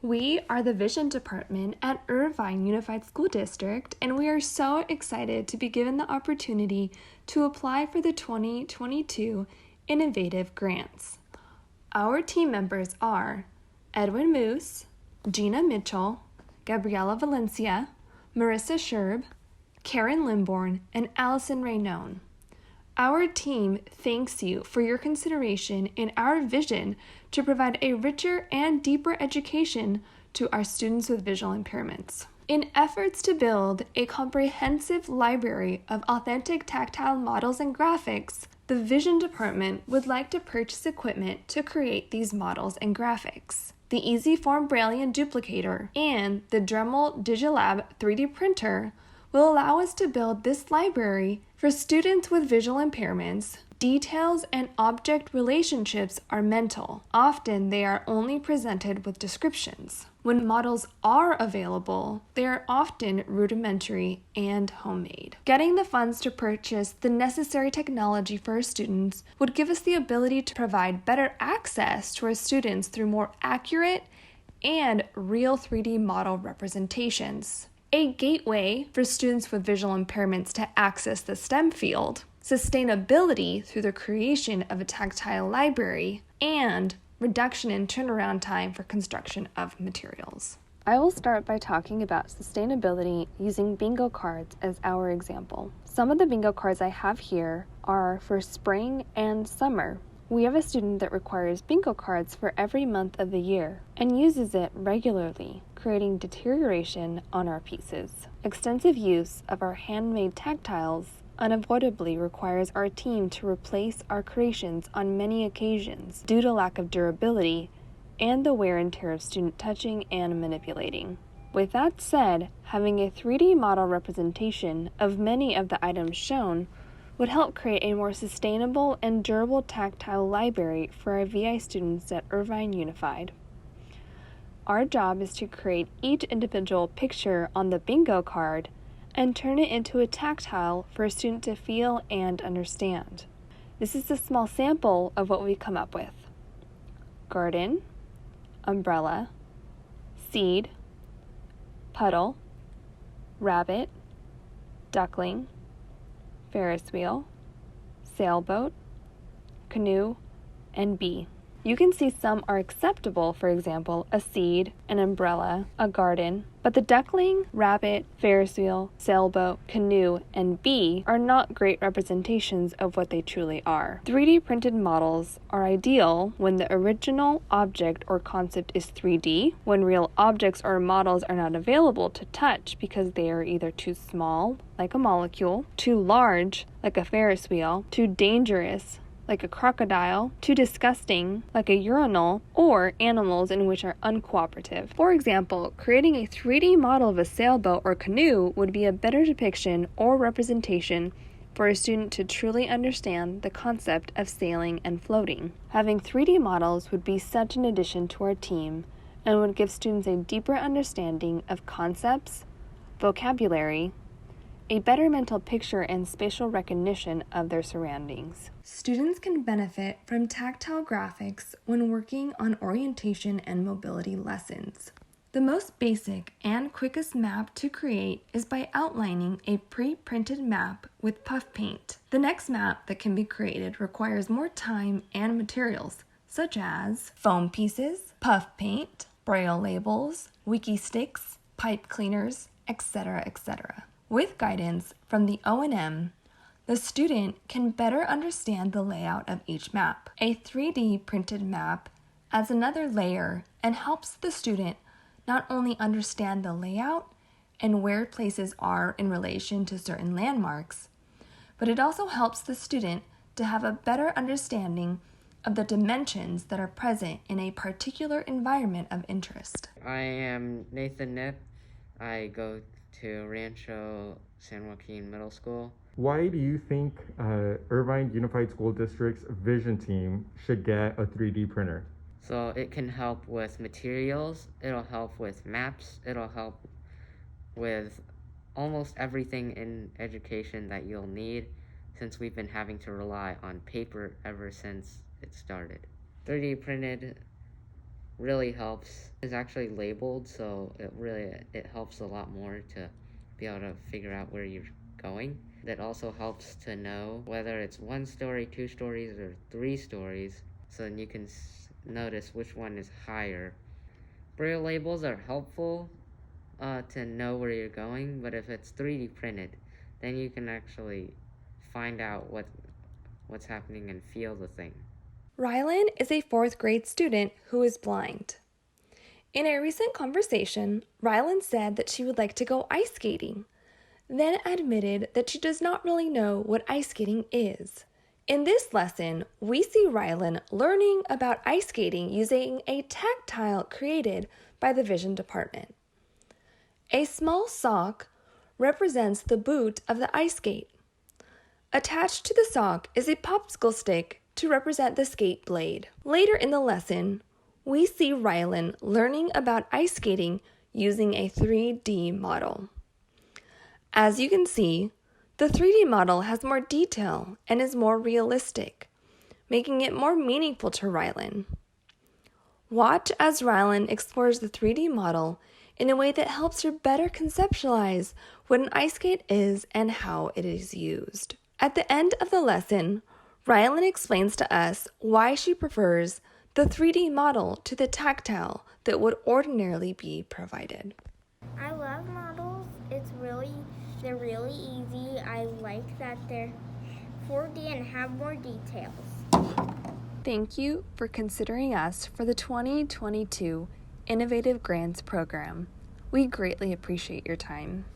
We are the Vision Department at Irvine Unified School District, and we are so excited to be given the opportunity to apply for the 2022 Innovative Grants. Our team members are Edwin Moose, Gina Mitchell, Gabriela Valencia, Marissa Sherb, Karen Limborn, and Allison Raynone. Our team thanks you for your consideration in our vision to provide a richer and deeper education to our students with visual impairments. In efforts to build a comprehensive library of authentic tactile models and graphics, the Vision Department would like to purchase equipment to create these models and graphics. The EasyForm Braillian Duplicator and the Dremel Digilab 3D printer will allow us to build this library for students with visual impairments. Details and object relationships are mental. Often they are only presented with descriptions. When models are available, they are often rudimentary and homemade. Getting the funds to purchase the necessary technology for our students would give us the ability to provide better access to our students through more accurate and real 3D model representations. A gateway for students with visual impairments to access the STEM field, sustainability through the creation of a tactile library, and reduction in turnaround time for construction of materials. I will start by talking about sustainability using bingo cards as our example. Some of the bingo cards I have here are for spring and summer. We have a student that requires bingo cards for every month of the year and uses it regularly, creating deterioration on our pieces. Extensive use of our handmade tactiles unavoidably requires our team to replace our creations on many occasions due to lack of durability and the wear and tear of student touching and manipulating. With that said, having a 3D model representation of many of the items shown would help create a more sustainable and durable tactile library for our VI students at Irvine Unified. Our job is to create each individual picture on the bingo card and turn it into a tactile for a student to feel and understand. This is a small sample of what we come up with: garden, umbrella, seed, puddle, rabbit, duckling, Ferris wheel, sailboat, canoe, and bee. You can see some are acceptable, for example, a seed, an umbrella, a garden, but the duckling, rabbit, Ferris wheel, sailboat, canoe, and bee are not great representations of what they truly are. 3D printed models are ideal when the original object or concept is 3D, when real objects or models are not available to touch because they are either too small, like a molecule, too large, like a Ferris wheel, too dangerous, like a crocodile, too disgusting, like a urinal, or animals in which are uncooperative. For example, creating a 3D model of a sailboat or canoe would be a better depiction or representation for a student to truly understand the concept of sailing and floating. Having 3D models would be such an addition to our team and would give students a deeper understanding of concepts, vocabulary, a better mental picture and spatial recognition of their surroundings. Students can benefit from tactile graphics when working on orientation and mobility lessons. The most basic and quickest map to create is by outlining a pre-printed map with puff paint. The next map that can be created requires more time and materials, such as foam pieces, puff paint, braille labels, wiki sticks, pipe cleaners, etc., etc. With guidance from the O&M, the student can better understand the layout of each map. A 3D printed map adds another layer and helps the student not only understand the layout and where places are in relation to certain landmarks, but it also helps the student to have a better understanding of the dimensions that are present in a particular environment of interest. I am Nathan Nip. I go to Rancho San Joaquin Middle School. Why do you think Irvine Unified School District's vision team should get a 3D printer? So it can help with materials, it'll help with maps, it'll help with almost everything in education that you'll need, since we've been having to rely on paper ever since it started. 3D printed really helps is actually labeled, so it helps a lot more to be able to figure out where you're going. That also helps to know whether it's 1 story, 2 stories, or 3 stories, so then you can notice which one is higher. Braille labels are helpful to know where you're going, but if it's 3D printed, then you can actually find out what's happening and feel the thing. Rylan is a 4th grade student who is blind. In a recent conversation, Rylan said that she would like to go ice skating, then admitted that she does not really know what ice skating is. In this lesson, we see Rylan learning about ice skating using a tactile created by the Vision Department. A small sock represents the boot of the ice skate. Attached to the sock is a popsicle stick to represent the skate blade. Later in the lesson, we see Rylan learning about ice skating using a 3D model. As you can see, the 3D model has more detail and is more realistic, making it more meaningful to Rylan. Watch as Rylan explores the 3D model in a way that helps her better conceptualize what an ice skate is and how it is used. At the end of the lesson, Rylan explains to us why she prefers the 3D model to the tactile that would ordinarily be provided. I love models. They're really easy. I like that they're 4D and have more details. Thank you for considering us for the 2022 Innovative Grants Program. We greatly appreciate your time.